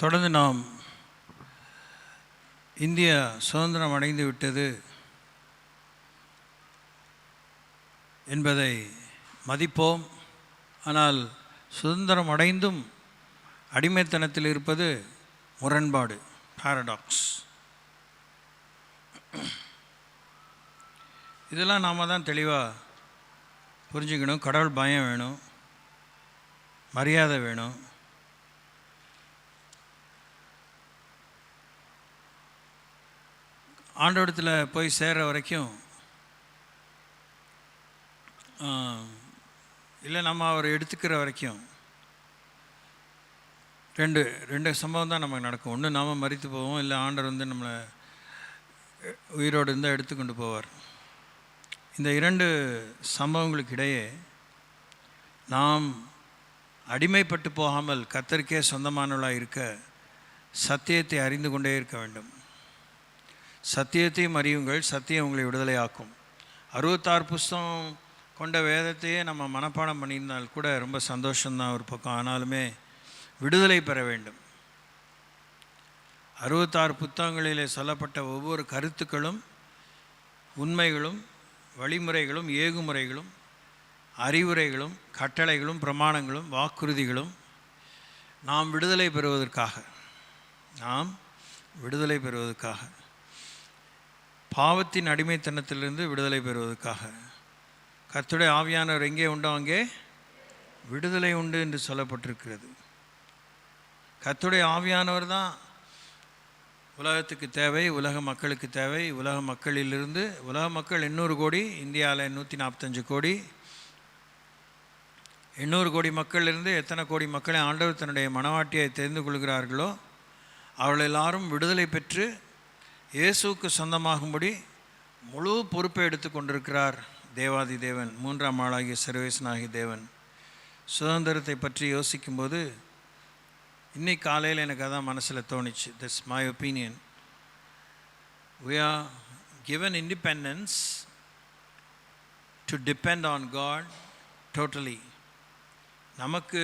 தொடர்ந்து நாம் இந்தியா சுதந்திரம் அடைந்து விட்டது என்பதை மதிப்போம். ஆனால் சுதந்திரம் அடைந்தும் அடிமைத்தனத்தில் இருப்பது முரண்பாடு, பாரடாக்ஸ். இதெல்லாம் நாம் தான் தெளிவாக புரிஞ்சுக்கணும். கடவுள் பயம் வேணும், மரியாதை வேணும். ஆண்டவரத்தில் போய் சேர்கிற வரைக்கும் இல்லை நம்ம அவரை எடுத்துக்கிற வரைக்கும் ரெண்டு சம்பவம் தான் நமக்கு நடக்கும். ஒன்று நாம் மரித்து போவோம், இல்லை ஆண்டவர் நம்மளை உயிரோடு இருந்தால் எடுத்துக்கொண்டு போவார். இந்த இரண்டு சம்பவங்களுக்கு இடையே நாம் அடிமைப்பட்டு போகாமல் கர்த்தருக்கே சொந்தமானவர்களாக இருக்க சத்தியத்தை அறிந்து கொண்டே இருக்க வேண்டும். சத்தியத்தையும் அறியுங்கள், சத்தியம் உங்களை விடுதலையாக்கும். 66 புஸ்தகம் கொண்ட வேதத்தையே நம்ம மனப்பாடம் பண்ணியிருந்தால் கூட ரொம்ப சந்தோஷம்தான் ஒரு பக்கம். ஆனாலுமே விடுதலை பெற வேண்டும். 66 புத்தகங்களிலே சொல்லப்பட்ட ஒவ்வொரு கருத்துக்களும், உண்மைகளும், வழிமுறைகளும், ஏகுமுறைகளும், அறிவுரைகளும், கட்டளைகளும், பிரமாணங்களும், வாக்குறுதிகளும் நாம் விடுதலை பெறுவதற்காக, பாவத்தின் அடிமைத்தனத்திலிருந்து விடுதலை பெறுவதற்காக. கர்த்தருடைய ஆவியானவர் எங்கே உண்டோ அங்கே விடுதலை உண்டு என்று சொல்லப்பட்டிருக்கிறது. கர்த்தருடைய ஆவியானவர் தான் உலகத்துக்கு தேவை, உலக மக்களுக்கு தேவை. உலக மக்களிலிருந்து, உலக மக்கள் 800 கோடி, இந்தியாவில் 145 கோடி, 800 கோடி மக்களிலிருந்து எத்தனை கோடி மக்களை ஆண்டவர் தன்னுடைய மனவாட்டியை தெரிந்து கொள்கிறார்களோ அவர்கள் எல்லாரும் விடுதலை பெற்று இயேசுவுக்கு சொந்தமாகும்படி முழு பொறுப்பை எடுத்து கொண்டிருக்கிறார் தேவாதி தேவன், 3ஆம் ஆளாகிய சர்வேசனாகிய தேவன். சுதந்திரத்தை பற்றி யோசிக்கும்போது இன்னைக்கு காலையில் எனக்கு அதான் மனசில் தோணிச்சு. This my opinion. we are given independence to depend on God totally. நமக்கு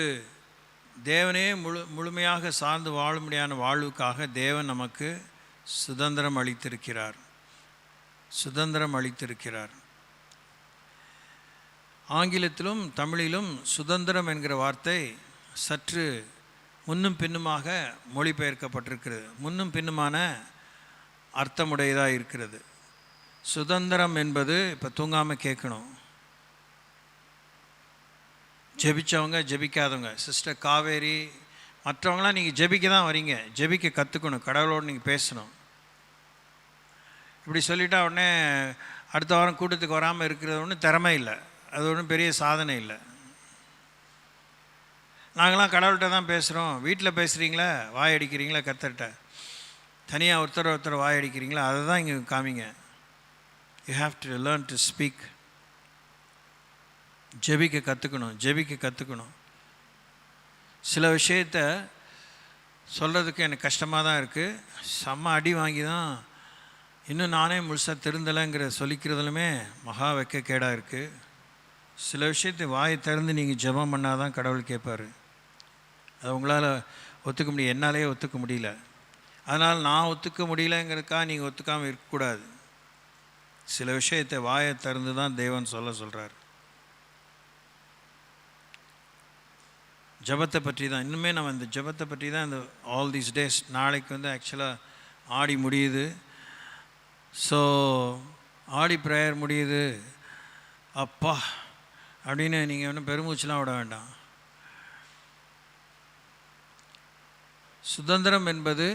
தேவனே முழுமையாக சார்ந்து வாழும்படியான வாழ்வுக்காக தேவன் நமக்கு சுதந்திரம் அளித்திருக்கிறார். ஆங்கிலத்திலும் தமிழிலும் சுதந்திரம் என்கிற வார்த்தை சற்று முன்னும் பின்னுமாக மொழிபெயர்க்கப்பட்டிருக்கிறது. முன்னும் பின்னுமான அர்த்தமுடையதாக இருக்கிறது. சுதந்திரம் என்பது இப்போ தூங்காமல் கேட்கணும். ஜெபித்தவங்க, ஜெபிக்காதவங்க, சிஸ்டர் காவேரி, மற்றவங்களாம் நீங்கள் ஜெபிக்க தான் வரீங்க. ஜெபிக்க கற்றுக்கணும், கடவுளோடு நீங்கள் பேசணும். இப்படி சொல்லிட்டா உடனே அடுத்த வாரம் கூட்டத்துக்கு வராமல் இருக்கிறது ஒன்றும் திறமை இல்லை, அது ஒன்றும் பெரிய சாதனை இல்லை. நாங்களாம் கடவுள்கிட்ட தான் பேசுகிறோம். வீட்டில் பேசுகிறீங்களா, வாய் அடிக்கிறீங்களா, கர்த்தர்கிட்ட தனியாக ஒருத்தர் வாய் அடிக்கிறீங்களா, அதை தான் இங்கே காமிங்க. You have to learn to speak. ஜெபிக்க கற்றுக்கணும். சில விஷயத்தை சொல்கிறதுக்கு எனக்கு கஷ்டமாக தான் இருக்குது. செம்ம அடி வாங்கி தான் இன்னும் நானே முழுசாக திருந்தலைங்கிற சொல்லிக்கிறதுலுமே மகா வெட்கக்கேடாக இருக்குது. சில விஷயத்தை வாயை திறந்து நீங்கள் ஜெபம் பண்ணால் தான் கடவுள் கேட்பார். அது உங்களால் ஒத்துக்க முடியும், என்னாலே ஒத்துக்க முடியல. அதனால் நான் ஒத்துக்க முடியலங்கிறதுக்காக நீங்கள் ஒத்துக்காமல் இருக்கக்கூடாது. சில விஷயத்தை வாயை திறந்து தான் தேவன் சொல்கிறார். ஜபத்தை பற்றி தான் இன்னுமே நம்ம இந்த ஜபத்தை பற்றி தான் இந்த ஆல் தீஸ் டேஸ். நாளைக்கு ஆக்சுவலாக ஆடி முடியுது. ஸோ ஆடி ப்ரேயர் முடியுது. அப்பா அப்படின்னு நீங்கள் ஒன்றும் பெருமூச்செலாம் விட வேண்டாம். சுதந்திரம் என்பது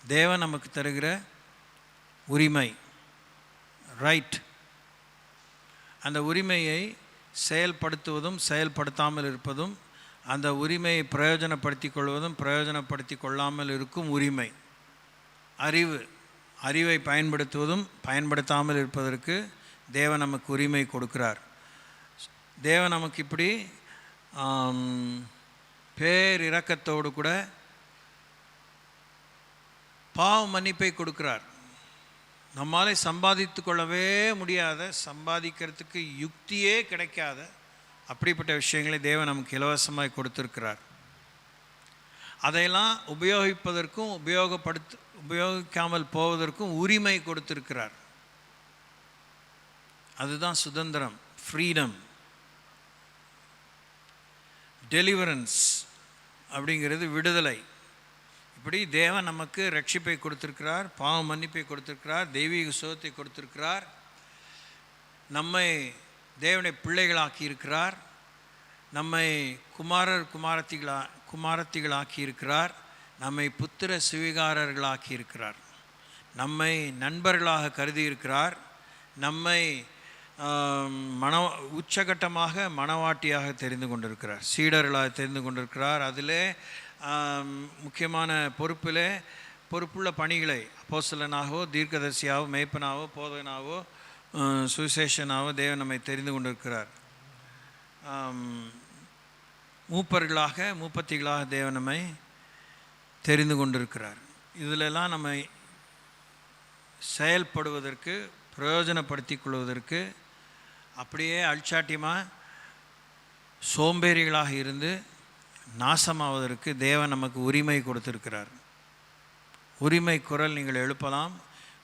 தேவன் நமக்கு தருகிற உரிமை, ரைட். அந்த உரிமையை செயல்படுத்துவதும் செயல்படுத்தாமல் இருப்பதும், அந்த உரிமையை பிரயோஜனப்படுத்தி கொள்வதும் பிரயோஜனப்படுத்தி கொள்ளாமல் இருக்கும் உரிமை, அறிவை பயன்படுத்துவதும் பயன்படுத்தாமல் இருப்பதற்கு தேவன் நமக்கு உரிமை கொடுக்கிறார். தேவன் நமக்கு இப்படி பேரிரக்கத்தோடு கூட பாவ மன்னிப்பை கொடுக்கிறார். நம்மாலே சம்பாதித்து கொள்ளவே முடியாத, சம்பாதிக்கிறதுக்கு யுக்தியே கிடைக்காத அப்படிப்பட்ட விஷயங்களை தேவன் நமக்கு இலவசமாய் கொடுத்திருக்கிறார். அதையெல்லாம் உபயோகிப்பதற்கும் உபயோகிக்காமல் போவதற்கும் உரிமை கொடுத்திருக்கிறார். அதுதான் சுதந்திரம், ஃப்ரீடம். டெலிவரன்ஸ் அப்படிங்கிறது விடுதலை. இப்படி தேவன் நமக்கு ரட்சிப்பை கொடுத்திருக்கிறார், பாவ மன்னிப்பை கொடுத்திருக்கிறார், தெய்வீக சுகத்தை கொடுத்திருக்கிறார், நம்மை தேவனுடைய பிள்ளைகளாக்கி இருக்கிறார், நம்மை குமாரத்திகளாக்கி இருக்கிறார், நம்மை புத்திர சுவீகாரர்களாக்கி இருக்கிறார், நம்மை நண்பர்களாக கருதி இருக்கிறார், நம்மை உச்சகட்டமாக மணவாட்டியாக தெரிந்து கொண்டிருக்கிறார், சீடர்களாக தெரிந்து கொண்டிருக்கிறார். அதில் முக்கியமான பொறுப்புள்ள பணிகளை அப்போஸ்தலனாகவோ தீர்க்கதரிசியாவோ மேய்ப்பனாவோ போதகனாவோ சுவிசேஷனாவோ தேவன் நம்மை தெரிந்து கொண்டிருக்கிறார். மூப்பத்திகளாக தேவன் நம்மை தெரிந்து கொண்டிருக்கிறார். இதிலெல்லாம் நம்மை செயல்படுவதற்கு, பிரயோஜனப்படுத்தி கொள்வதற்கு, அப்படியே அல்சாட்டியமாக சோம்பேறிகளாக இருந்து நாசமாவதற்கு தேவன் நமக்கு உரிமை கொடுத்திருக்கிறார். உரிமை குரல் நீங்கள் எழுப்பலாம்.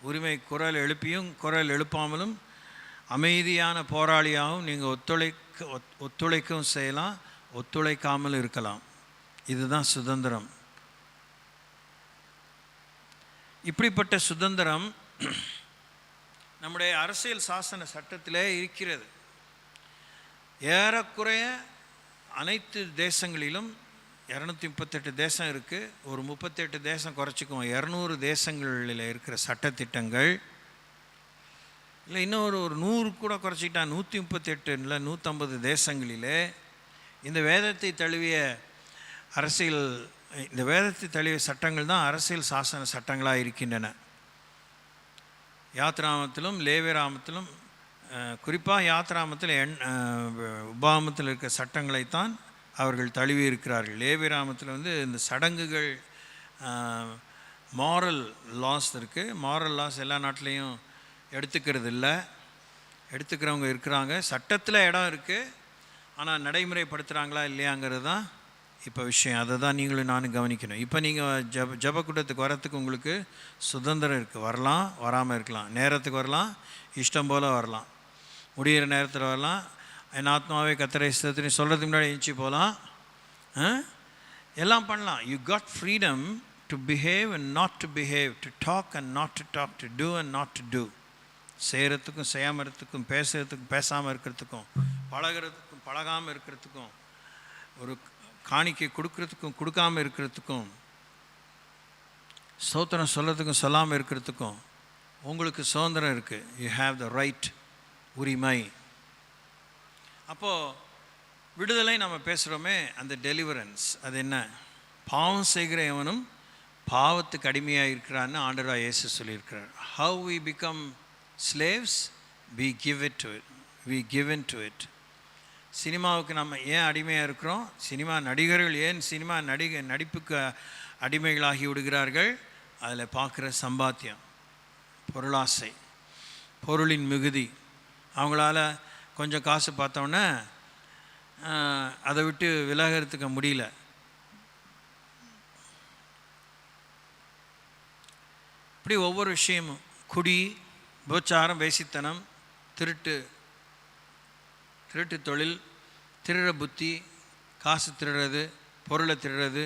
உரிமை குரல் எழுப்பியும் குரல் எழுப்பாமலும் அமைதியான போராளியாகவும் நீங்கள் ஒத்துழைக்கவும் செய்யலாம், ஒத்துழைக்காமல் இருக்கலாம். இதுதான் சுதந்திரம். இப்படிப்பட்ட சுதந்திரம் நம்முடைய அரசியல் சாசன சட்டத்திலே இருக்கிறது. ஏறக்குறைய அனைத்து தேசங்களிலும் 238 தேசம் இருக்குது. ஒரு 38 தேசம் குறைச்சிக்கும், 200 தேசங்களில் இருக்கிற சட்டத்திட்டங்கள் இல்லை, இன்னும் ஒரு 100 கூட குறைச்சிக்கிட்டா 138 இல்லை 150 தேசங்களிலே இந்த வேதத்தை தழுவிய சட்டங்கள் தான் அரசியல் சாசன சட்டங்களாக இருக்கின்றன. யாத்ராமத்திலும் லேவியராமத்திலும், குறிப்பாக யாத்ராமத்தில் உபாகமத்தில் இருக்கிற சட்டங்களைத்தான் அவர்கள் தழுவி இருக்கிறார்கள். லேவியராமத்தில் இந்த சடங்குகள், மாரல் லாஸ் இருக்குது. மாரல் லாஸ் எல்லா நாட்டிலையும் எடுத்துக்கிறது இல்லை, எடுத்துக்கிறவங்க இருக்கிறாங்க. சட்டத்தில் இடம் இருக்குது, ஆனால் நடைமுறைப்படுத்துகிறாங்களா இல்லையாங்கிறது தான் இப்போ விஷயம். அதை தான் நீங்களும் நானும் கவனிக்கணும். இப்போ நீங்கள் ஜபக்கூட்டத்துக்கு வரத்துக்கு உங்களுக்கு சுதந்திரம் இருக்குது. வரலாம், வராமல் இருக்கலாம். நேரத்துக்கு வரலாம், இஷ்டம் போல் வரலாம், முடிகிற நேரத்தில் வரலாம். என் ஆத்மாவே கர்த்தரை ஸ்தோத்திரி சொல்கிறதுக்கு முன்னாடி எழுச்சி போகலாம், எல்லாம் பண்ணலாம். You got freedom to behave and not to behave, to talk and not to talk, to do and not to do. செய்கிறதுக்கும் செய்யாமல் இருக்கிறதுக்கும், பேசுகிறதுக்கும் பேசாமல் இருக்கிறதுக்கும், பழகிறதுக்கும் பழகாமல் இருக்கிறதுக்கும், ஒரு காணிக்கை கொடுக்கறதுக்கும் கொடுக்காமல் இருக்கிறதுக்கும், ஸ்தோத்திரம் சொல்கிறதுக்கும் சொல்லாமல் இருக்கிறதுக்கும் உங்களுக்கு சுதந்திரம் இருக்குது. யூ ஹாவ் த ரைட், உரிமை. அப்போது விடுதலை நம்ம பேசுகிறோமே, அந்த டெலிவரன்ஸ் அது என்ன? பாவம் செய்கிற எவனும் பாவத்துக்கு அடிமையாக இருக்கிறான்னு ஆண்டவராக இயேசு சொல்லியிருக்கிறார். How we become slaves, we give in to it. சினிமாவுக்கு நம்ம ஏன் அடிமையாக இருக்கிறோம்? சினிமா நடிகர்கள் ஏன் நடிப்புக்கு அடிமைகளாகி விடுகிறார்கள்? அதில் பார்க்குற சம்பாத்தியம், பொருளாசை, பொருளின் மிகுதி. அவங்களால கொஞ்சம் காசு பார்த்தோன்னே அதை விட்டு விலகிறதுக்கு முடியல. இப்படி ஒவ்வொரு விஷயமும், குடி, விபச்சாரம், வேசித்தனம், திருட்டு தொழில், திருடுற புத்தி, காசு திருடுறது, பொருளை திருடுறது,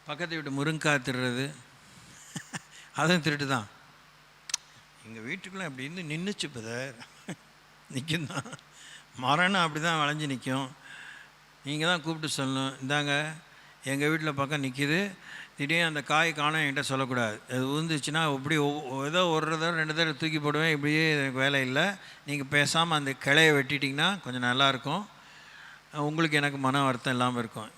பக்கத்தை விட்டு முருங்காய் திருடுறது, அதுவும் திருட்டு தான். எங்கள் வீட்டுக்குள்ளே அப்படி இருந்து நின்றுச்சு பதர், நிற்கும் தான், மரணம் அப்படி தான் வளைஞ்சி நிற்கும். நீங்கள் தான் கூப்பிட்டு சொல்லணும், இந்தாங்க எங்கள் வீட்டில் பக்கம் நிற்கிது, திடீர்னு அந்த காய் காண என்கிட்ட சொல்லக்கூடாது. அது உந்துச்சுன்னா இப்படி ஏதோ ஒரு தடவை 2 தடவை தூக்கி போடுவேன். இப்படியே எனக்கு வேலை இல்லை, நீங்கள் பேசாமல் அந்த கிளையை வெட்டிட்டிங்கன்னா கொஞ்சம் நல்லாயிருக்கும், உங்களுக்கு எனக்கு மன வருத்தம் இல்லாமல் இருக்கும்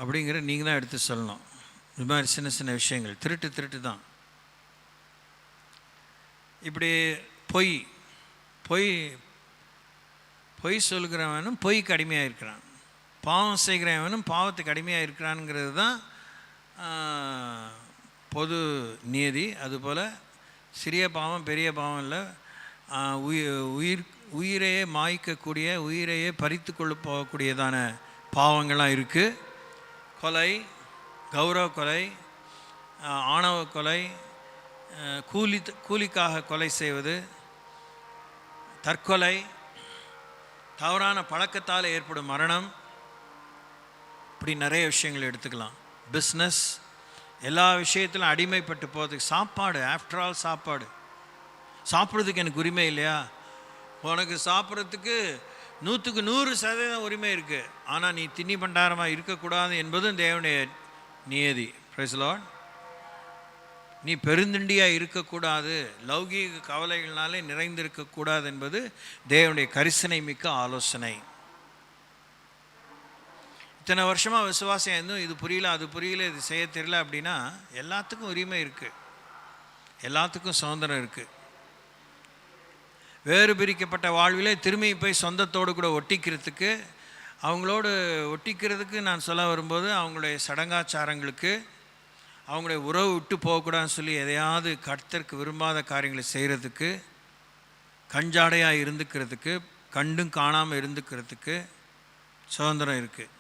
அப்படிங்கிற நீங்கள் தான் எடுத்து சொல்லணும். இது மாதிரி சின்ன சின்ன விஷயங்கள், திருட்டு தான். இப்படி பொய் சொல்கிறவனும் பொய்க்கு அடிமையாக இருக்கிறான், பாவம் செய்கிறவனும் பாவத்துக்கு அடிமையாக இருக்கிறான்ங்கிறது தான் பொது நியதி. அதுபோல் சிறிய பாவம் பெரிய பாவம் இல்லை, உயிரையே மாய்க்கக்கூடிய, உயிரையே பறித்து கொள்ள போகக்கூடியதான பாவங்கள்லாம் இருக்குது. கொலை, கௌரவ கொலை, ஆணவ கொலை, கூலிக்காக கொலை செய்வது, தற்கொலை, தவறான பழக்கத்தால் ஏற்படும் மரணம், இப்படி நிறைய விஷயங்கள் எடுத்துக்கலாம். பிஸ்னஸ், எல்லா விஷயத்திலும் அடிமைப்பட்டு போகிறதுக்கு. சாப்பாடு, ஆஃப்டர் ஆல் சாப்பாடு. சாப்பிட்றதுக்கு எனக்கு உரிமை இல்லையா? உனக்கு சாப்பிட்றதுக்கு 100க்கு 100% உரிமை இருக்குது. ஆனால் நீ தின்னி பண்டாரமாக இருக்கக்கூடாது என்பதும் தேவனுடைய நியதி. Praise the Lord. நீ பெருந்திண்டியாக இருக்கக்கூடாது, லௌகீக கவலைகள்னாலே நிறைந்திருக்கக்கூடாது என்பது தேவனுடைய கரிசனை மிக்க ஆலோசனை. இத்தனை வருஷமாக விசுவாசம் இருந்தும் இது புரியல, அது புரியல, இது செய்ய தெரியல அப்படின்னா எல்லாத்துக்கும் உரிமை இருக்குது, எல்லாத்துக்கும் சுதந்திரம் இருக்குது. வேறு பிரிக்கப்பட்ட வாழ்விலே திரும்பி போய் சொந்தத்தோடு கூட ஒட்டிக்கிறதுக்கு, அவங்களோடு ஒட்டிக்கிறதுக்கு நான் சொல்ல வரும்போது அவங்களுடைய சடங்காச்சாரங்களுக்கு, அவங்களுடைய உறவு விட்டு போகக்கூடாதுன்னு சொல்லி எதையாவது கர்த்தருக்கு விரும்பாத காரியங்களை செய்கிறதுக்கு, கஞ்சாடையாக இருந்துக்கிறதுக்கு, கண்டும் காணாமல் இருந்துக்கிறதுக்கு சுதந்திரம் இருக்குது.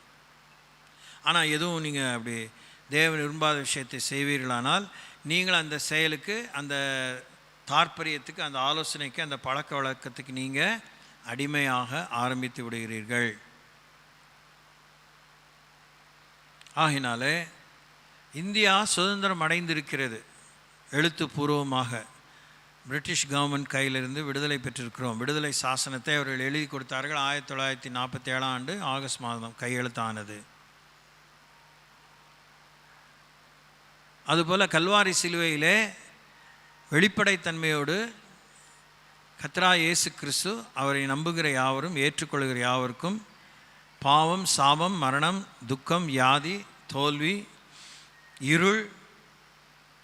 ஆனால் எதுவும் நீங்கள் அப்படி தேவன் விரும்பாத விஷயத்தை செய்வீர்களானால் நீங்கள் அந்த செயலுக்கு, அந்த தாற்பரியத்துக்கு, அந்த ஆலோசனைக்கு, அந்த பழக்க வழக்கத்துக்கு நீங்கள் அடிமையாக ஆரம்பித்து விடுகிறீர்கள். ஆகினாலே இந்தியா சுதந்திரம் அடைந்திருக்கிறது. எழுத்துப்பூர்வமாக பிரிட்டிஷ் கவர்மெண்ட் கையிலிருந்து விடுதலை பெற்றிருக்கிறோம். விடுதலை சாசனத்தை அவர்கள் எழுதி கொடுத்தார்கள். 1947 ஆகஸ்ட் மாதம் கையெழுத்தானது. அதுபோல் கல்வாரி சிலுவையிலே வெளிப்படைத்தன்மையோடு கர்த்தராகிய இயேசு கிறிஸ்து அவரை நம்புகிற யாவரும், ஏற்றுக்கொள்கிற யாவருக்கும் பாவம், சாபம், மரணம், துக்கம், வியாதி, தோல்வி, இருள்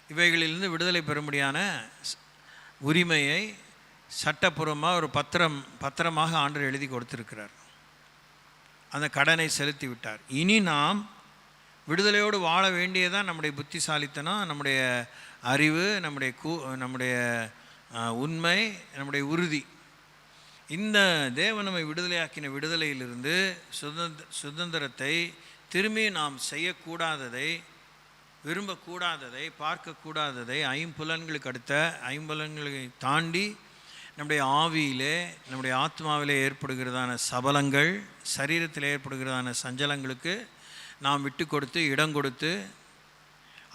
இவைகளிலிருந்து விடுதலை பெறும்படியான உரிமையை சட்டப்பூர்வமாக ஒரு பத்திரமாக ஆண்டவர் எழுதி கொடுத்திருக்கிறார். அந்த கடனை செலுத்தி விட்டார். இனி நாம் விடுதலையோடு வாழ வேண்டியதான் நம்முடைய புத்திசாலித்தனம், நம்முடைய அறிவு, நம்முடைய உண்மை, நம்முடைய உறுதி. இந்த தேவன் நம்மை விடுதலையாக்கின விடுதலையிலிருந்து சுதந்திரத்தை திரும்பி நாம் செய்யக்கூடாததை, விரும்பக்கூடாததை, பார்க்கக்கூடாததை, ஐம்புலன்களுக்கு அடுத்த ஐம்புலன்களை தாண்டி நம்முடைய ஆவியிலே, நம்முடைய ஆத்மாவிலே ஏற்படுகிறதான சபலங்கள், சரீரத்தில் ஏற்படுகிறதான சஞ்சலங்களுக்கு நாம் விட்டு கொடுத்து, இடம் கொடுத்து,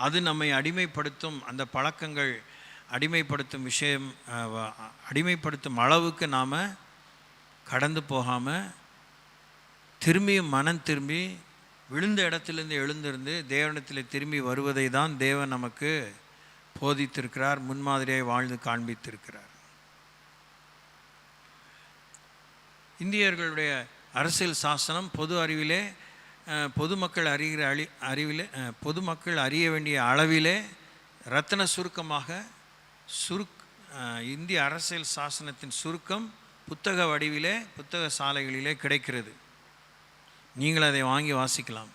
அது நம்மை அடிமைப்படுத்தும், அந்த பழக்கங்கள் அடிமைப்படுத்தும் விஷயம், அடிமைப்படுத்தும் அளவுக்கு நாம் கடந்து போகாமல் திரும்பியும் மனம் திரும்பி விழுந்த இடத்திலிருந்து எழுந்திருந்து தேவனிடத்தில் திரும்பி வருவதை தான் தேவன் நமக்கு போதித்திருக்கிறார், முன்மாதிரியாக வாழ்ந்து காண்பித்திருக்கிறார். இந்தியர்களுடைய அரசியல் சாசனம் பொது அறிவிலே, பொதுமக்கள் பொதுமக்கள் அறிய வேண்டிய அளவிலே ரத்தின சுருக்கமாக இந்திய அரசியல் சாசனத்தின் சுருக்கம் புத்தக வடிவிலே, புத்தக சாலைகளிலே கிடைக்கிறது. நீங்கள் அதை வாங்கி வாசிக்கலாம்.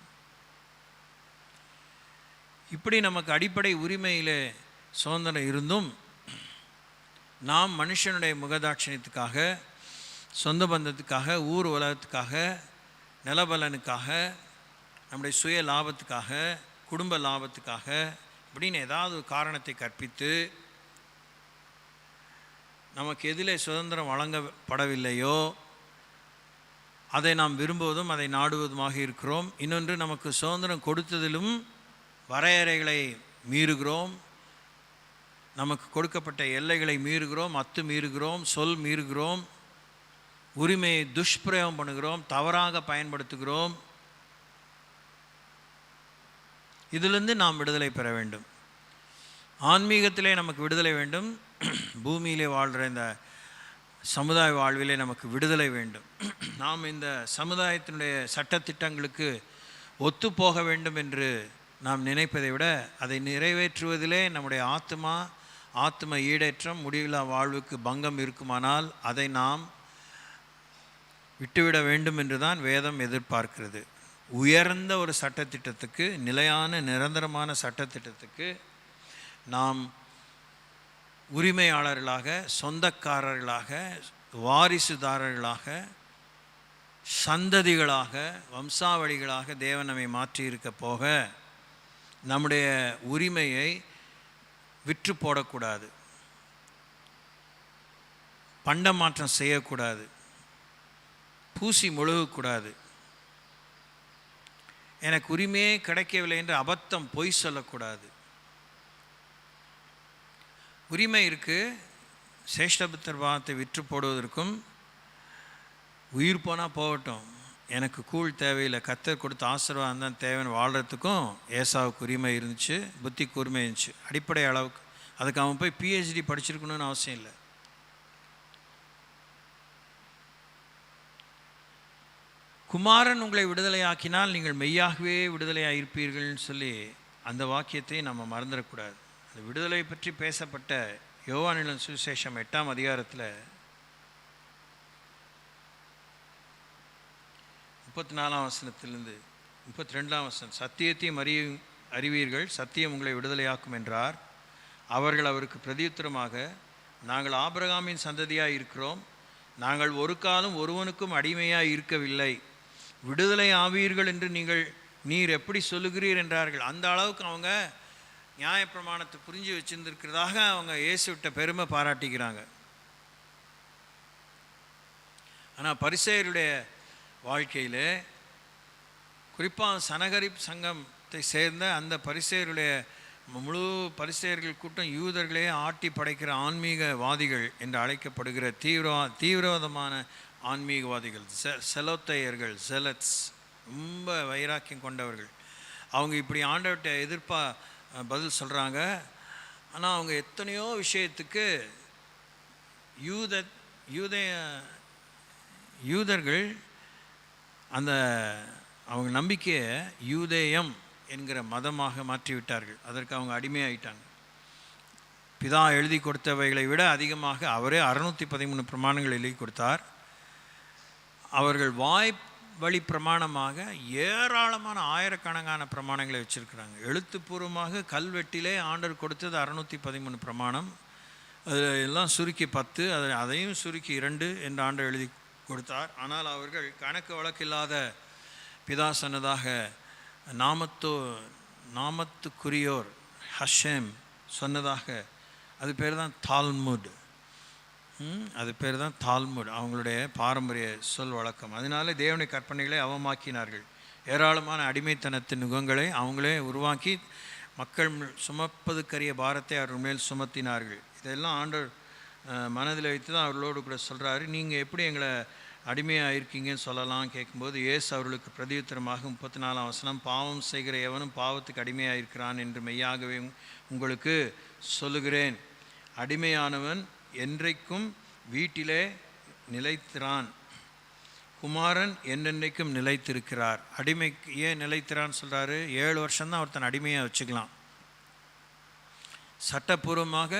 இப்படி நமக்கு அடிப்படை உரிமையிலே சுதந்திரம் இருந்தும் நாம் மனுஷனுடைய முகதாட்சணியத்துக்காக, சொந்த பந்தத்துக்காக, ஊர் உலகத்துக்காக, நிலபலனுக்காக, நம்முடைய சுய லாபத்துக்காக, குடும்ப லாபத்துக்காக இப்படின்னு ஏதாவது ஒரு காரணத்தை கற்பித்து நமக்கு எதிலே சுதந்திரம் வழங்கப்படவில்லையோ அதை நாம் விரும்புவதும் அதை நாடுவதுமாக இருக்கிறோம். இன்னொன்று, நமக்கு சுதந்திரம் கொடுத்ததிலும் வரையறைகளை மீறுகிறோம், நமக்கு கொடுக்கப்பட்ட எல்லைகளை மீறுகிறோம், மீறுகிறோம், சொல் மீறுகிறோம், உரிமையை துஷ்பிரயோகம் பண்ணுகிறோம், தவறாக பயன்படுத்துகிறோம். இதிலிருந்து நாம் விடுதலை பெற வேண்டும். ஆன்மீகத்திலே நமக்கு விடுதலை வேண்டும். பூமியிலே வாழ்கிற இந்த சமுதாய வாழ்விலே நமக்கு விடுதலை வேண்டும். நாம் இந்த சமுதாயத்தினுடைய சட்டத்திட்டங்களுக்கு ஒத்துப்போக வேண்டும் என்று நாம் நினைப்பதை விட அதை நிறைவேற்றுவதிலே நம்முடைய ஆத்ம ஈடேற்றம், முடிவில்லா வாழ்வுக்கு பங்கம் இருக்குமானால் அதை நாம் விட்டுவிட வேண்டும் என்று தான் வேதம் எதிர்பார்க்கிறது. உயர்ந்த ஒரு சட்டத்திட்டத்துக்கு, நிலையான நிரந்தரமான சட்டத்திட்டத்துக்கு நாம் உரிமையாளர்களாக, சொந்தக்காரர்களாக, வாரிசுதாரர்களாக, சந்ததிகளாக வம்சாவளிகளாக தேவன் நம்மை மாற்றியிருக்க போக நம்முடைய உரிமையை விற்று போடக்கூடாது, பண்ட மாற்றம் செய்யக்கூடாது, பூசி முழுகக்கூடாது. எனக்கு உரிமையே கிடைக்கவில்லை என்று அபத்தம் பொய் சொல்லக்கூடாது. உரிமை இருக்குது. சேஷ்டபுத்தர் பாகத்தை விற்று போடுவதற்கும் உயிர் போனால் போகட்டும், எனக்கு கூழ் தேவையில்லை, கர்த்தர் கொடுத்த ஆசீர்வாதம் தான் தேவைன்னு வாழ்கிறதுக்கும் ஏசாவுக்கு உரிமை இருந்துச்சு, புத்தி கூர்மை இருந்துச்சு அடிப்படை அளவுக்கு. அதுக்கு அவன் போய் பிஹெச்டி படிச்சிருக்கணும்னு அவசியம் இல்லை. குமாரன் உங்களை விடுதலையாக்கினால் நீங்கள் மெய்யாகவே விடுதலையாக இருப்பீர்கள்னு சொல்லி அந்த வாக்கியத்தை நம்ம மறந்துடக்கூடாது. அந்த விடுதலை பற்றி பேசப்பட்ட யோவானின் சுவிசேஷம் 8ஆம் அதிகாரத்தில் 34ஆம் வசனத்திலிருந்து 32ஆம் வசனம், சத்தியத்தையும் அறிவீர்கள், சத்தியம் உங்களை விடுதலையாக்கும் என்றார். அவர்கள் அவருக்கு பிரதியுத்தரமாக, நாங்கள் ஆபிரகாமின் சந்ததியாக இருக்கிறோம், நாங்கள் ஒரு காலம் ஒருவனுக்கும் அடிமையாக இருக்கவில்லை, விடுதலை ஆவீர்கள் என்று நீர் எப்படி சொல்லுகிறீர் என்றார்கள். அந்த அளவுக்கு அவங்க நியாயப்பிரமாணத்தை புரிஞ்சு வச்சுருந்துருக்கிறதாக அவங்க இயேசுவிட்ட பெருமை பாராட்டிக்கிறாங்க. ஆனால் பரிசேயருடைய வாழ்க்கையில், குறிப்பாக சனகரிப் சங்கத்தை சேர்ந்த அந்த பரிசேயருடைய முழு பரிசேயர்கள் கூட்டம் யூதர்களே ஆட்டி படைக்கிற ஆன்மீகவாதிகள் என்று அழைக்கப்படுகிற தீவிரவாதமான ஆன்மீகவாதிகள், செலோத்தையர்கள், செலட்ஸ், ரொம்ப வைராக்கியம் கொண்டவர்கள். அவங்க இப்படி ஆண்டவர்கிட்ட பதில் சொல்கிறாங்க. ஆனால் அவங்க எத்தனையோ விஷயத்துக்கு யூதர்கள் அந்த அவங்க நம்பிக்கையை யூதேயம் என்கிற மதமாக மாற்றிவிட்டார்கள். அதற்கு அவங்க அடிமையாயிட்டாங்க. பிதா எழுதி கொடுத்தவைகளை விட அதிகமாக அவரே 613 பிரமாணங்கள் எழுதி கொடுத்தார். அவர்கள் வழி பிரமாணமாக ஏராளமான ஆயிரக்கணக்கான பிரமாணங்களை வச்சுருக்கிறாங்க. எழுத்துப்பூர்வமாக கல்வெட்டிலே ஆண்டவர் கொடுத்தது 613 பிரமாணம். அது எல்லாம் சுருக்கி 10, அதையும் சுருக்கி 2 என்று ஆண்டவர் எழுதி கொடுத்தார். ஆனால் அவர்கள் கணக்கு வழக்கில்லாத பிதா சொன்னதாக நாமத்துக்குரியோர் ஹஷேம் சொன்னதாக அது பேர் தான் தால்முட். அது பேர் தான் தால்முட், அவங்களுடைய பாரம்பரிய சொல் வழக்கம். அதனால தேவனுடைய கற்பனைகளை அவமாக்கினார்கள். ஏராளமான அடிமைத்தனத்தின் நுகங்களை அவங்களே உருவாக்கி மக்கள் சுமப்பதுக்கரிய பாரத்தை அவர்கள் மேல் சுமத்தினார்கள். இதெல்லாம் ஆண்டவர் மனதில் வைத்து தான் அவர்களோடு கூட சொல்கிறாரு. நீங்கள் எப்படி எங்களை அடிமையாக இருக்கீங்கன்னு சொல்லலாம் கேட்கும்போது, இயேசு அவர்களுக்கு பிரதியுத்தரமாக 34ஆம் வசனம், பாவம் செய்கிற எவனும் பாவத்துக்கு அடிமையாக இருக்கிறான் என்று மெய்யாகவே உங்களுக்கு சொல்லுகிறேன், அடிமையானவன் என்றைக்கும் வீட்டிலே நிலைத்திரான், குமாரன் என்றென்றைக்கும் நிலைத்திருக்கிறார். அடிமைக்கு ஏன் நிலைத்திரான்னு சொல்கிறாரு? 7 வருஷம்தான் ஒருத்தன் அடிமையாக வச்சுக்கலாம். சட்டப்பூர்வமாக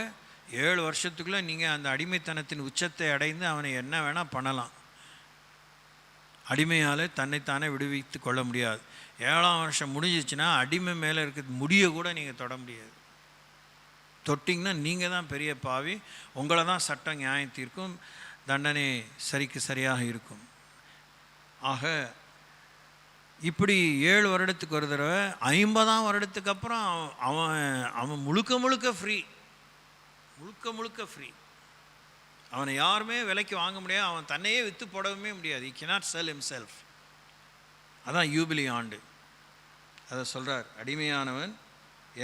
7 வருஷத்துக்குள்ளே நீங்கள் அந்த அடிமைத்தனத்தின் உச்சத்தை அடைந்து அவனை என்ன வேணால் பண்ணலாம். அடிமையால் தன்னைத்தானே விடுவித்து கொள்ள முடியாது. 7ஆம் வருஷம் முடிஞ்சிச்சுன்னா அடிமை மேலே இருக்கிற முடிய கூட நீங்கள் தொட முடியாது. தொட்டிங்கன்னா நீங்கள் தான் பெரிய பாவி, உங்களை தான் சட்டம் நியாயம் தீர்க்கும், தண்டனை சரிக்கு சரியாக இருக்கும். ஆக இப்படி 7 வருடத்துக்கு ஒரு தடவை, 50ஆம் வருடத்துக்கு அப்புறம் அவன் முழுக்க ஃப்ரீ. அவனை யாருமே விலைக்கு வாங்க முடியாது, அவன் தன்னையே விற்று போடவே முடியாது. He cannot sell himself. அதான் யூபிலி ஆண்டு. அதை சொல்கிறார், அடிமையானவன்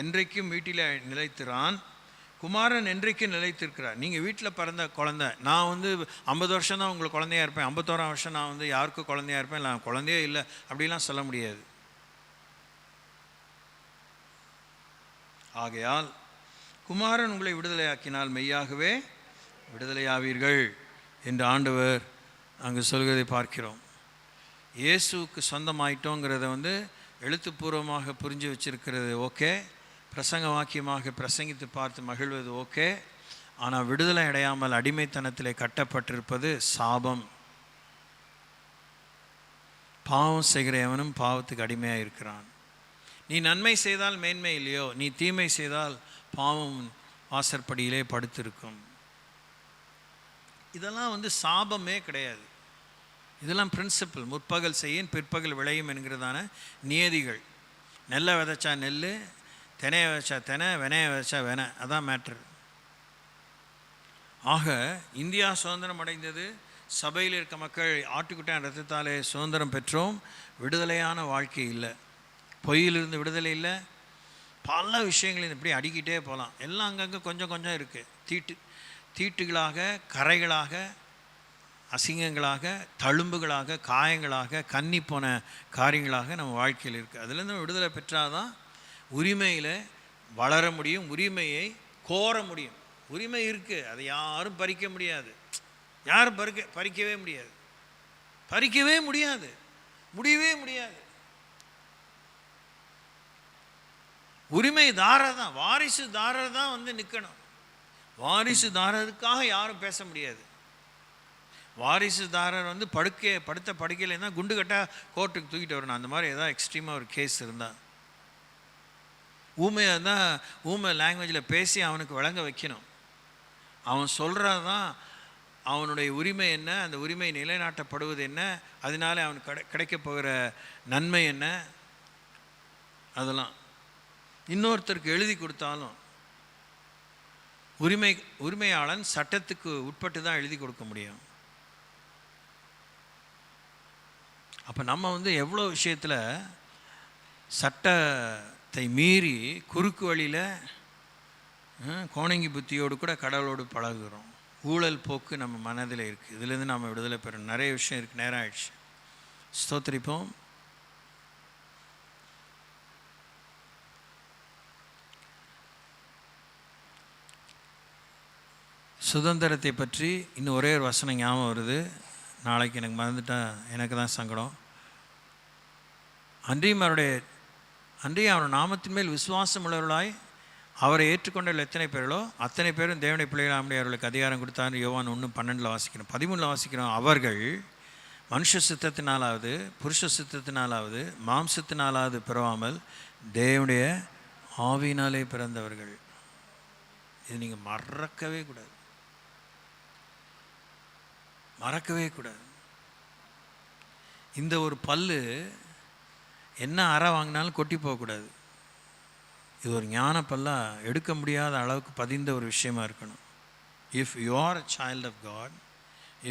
என்றைக்கும் வீட்டில் நிலைத்திறான், குமாரன் என்றைக்கும் நிலைத்திருக்கிறார். நீங்கள் வீட்டில் பிறந்த குழந்தை, நான் 50 வருஷம் தான் உங்களுக்கு குழந்தையாக இருப்பேன், 51ஆம் வருஷம் நான் யாருக்கும் குழந்தையாக இருப்பேன், இல்லை குழந்தையே இல்லை அப்படிலாம் சொல்ல முடியாது. ஆகையால் குமாரன் உங்களை விடுதலையாக்கினால் மெய்யாகவே விடுதலையாவீர்கள் என்று ஆண்டவர் அங்கு சொல்கிறதை பார்க்கிறோம். இயேசுவுக்கு சொந்தமாயிட்டோங்கிறத எழுத்துப்பூர்வமாக புரிஞ்சு வச்சிருக்கிறது ஓகே, பிரசங்க வாக்கியமாக பிரசங்கித்து பார்த்து மகிழ்வது ஓகே. ஆனால் விடுதலை அடையாமல் அடிமைத்தனத்திலே கட்டப்பட்டிருப்பது சாபம். பாவம் செய்கிற எவனும் பாவத்துக்கு அடிமையாக இருக்கிறான். நீ நன்மை செய்தால் மேன்மை இல்லையோ, நீ தீமை செய்தால் பாவம் வாசற்படியிலே படுத்திருக்கும். இதெல்லாம் சாபமே கிடையாது. இதெல்லாம் பிரின்சிபல். முற்பகல் செய்யின் பிற்பகல் விளையும் என்கிறதான நியதிகள். நெல்லை விதைச்சா நெல், தினையை விதைச்சா தினை, வினையை விதைச்சா வினை. அதான் மேட்ரு. ஆக இந்தியா சுதந்திரம் அடைந்தது, சபையில் இருக்க மக்கள் ஆட்டுக்குட்டியான் ரத்தத்தாலே சுதந்திரம் பெற்றோம். விடுதலையான வாழ்க்கை இல்லை, பொய்யிலிருந்து விடுதலை இல்லை. பல விஷயங்கள் இப்படி அடிக்கிட்டே போகலாம். எல்லாம் அங்கங்கே கொஞ்சம் கொஞ்சம் இருக்குது. தீட்டுகளாக, கரைகளாக, அசிங்கங்களாக, தழும்புகளாக, காயங்களாக, கன்னி போன காரியங்களாக நம்ம வாழ்க்கையில் இருக்குது. அதுலேருந்து விடுதலை பெற்றாதான் உரிமையில் வளர முடியும், உரிமையை கோர முடியும். உரிமை இருக்குது, அதை யாரும் பறிக்க முடியாது. யாரும் பறிக்கவே முடியாது, பறிக்கவே முடியாது, முடியவே முடியாது. உரிமைதாரர் தான், வாரிசுதாரர் தான் வந்து நிற்கணும். வாரிசுதாரருக்காக யாரும் பேச முடியாது. வாரிசுதாரர் வந்து படுத்த படுக்கையில் இருந்தால் குண்டு கட்டால் கோர்ட்டுக்கு தூக்கிட்டு வரணும். அந்த மாதிரி ஏதாவது எக்ஸ்ட்ரீமாக ஒரு கேஸ் இருந்தால், ஊமையாக இருந்தால் ஊமை லாங்குவேஜில் பேசி அவனுக்கு விளங்க வைக்கணும். அவன் சொல்கிறது தான் அவனுடைய உரிமை என்ன, அந்த உரிமை நிலைநாட்டப்படுவது என்ன, அதனால அவனுக்கு கிடைக்க போகிற நன்மை என்ன, அதெல்லாம் இன்னொருத்தருக்கு எழுதி கொடுத்தாலும் உரிமையாளன் சட்டத்துக்கு உட்பட்டு தான் எழுதி கொடுக்க முடியும். அப்போ நம்ம வந்து எவ்வளோ விஷயத்தில் சட்டத்தை மீறி குறுக்கு வழியில் கோணங்கி புத்தியோடு கூட கடவுளோடு பழகுகிறோம். ஊழல் போக்கு நம்ம மனதில் இருக்குது. இதுலேருந்து நம்ம விடுதலை பெறணும். நிறைய விஷயம் இருக்குது. நேரம் ஆயிடுச்சு. ஸ்தோத்திரிப்போம். சுதந்திரத்தை பற்றி இன்னும் ஒரே ஒரு வசனம் ஞாபகம் வருது. நாளைக்கு எனக்கு மறந்துட்டால் எனக்கு தான் சங்கடம். அன்றையும் அவருடைய நாமத்தின் மேல் விசுவாசம் உள்ளவர்களாய் அவரை ஏற்றுக்கொண்ட எத்தனை பேர்களோ அத்தனை பேரும் தேவனுடைய பிள்ளைகள் ஆம்படி அவர்களுக்கு அதிகாரம் கொடுத்தாரு. யோவான் 1:12 வாசிக்கிறோம். 13 வாசிக்கிறோம். அவர்கள் மனுஷ சித்தத்தினாலாவது புருஷ சித்தத்தினாலாவது மாம்சத்தினாலாவது பிறவாமல் தேவனுடைய ஆவியினாலே பிறந்தவர்கள். இது நீங்கள் மறக்கவே கூடாது, மறக்கவே கூடாது. இந்த ஒரு பல்லு என்ன அறை வாங்கினாலும் கொட்டி போகக்கூடாது. இது ஒரு ஞான பல்லாக எடுக்க முடியாத அளவுக்கு பதிந்த ஒரு விஷயமா இருக்கணும். If you are a child of God,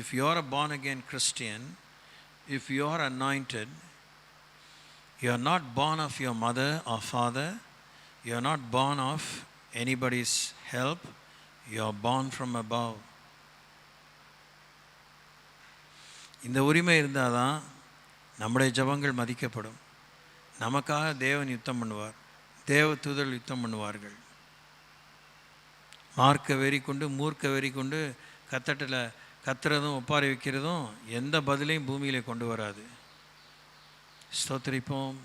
if you are a born again Christian, if you are anointed, you are not born of your mother or father, you are not born of anybody's help, you are born from above. இந்த உரிமை இருந்தால் தான் நம்முடைய ஜெபங்கள் மதிக்கப்படும். நமக்காக தேவன் யுத்தம் பண்ணுவார், தேவ தூதர்கள் யுத்தம் பண்ணுவார்கள். மார்க்க வெறி கொண்டு மூர்க்க வெறி கொண்டு கத்தட்டில் கத்துறதும் ஒப்பாரி வைக்கிறதும் எந்த பதிலையும் பூமியிலே கொண்டு வராது. ஸ்தோத்திரிப்போம்.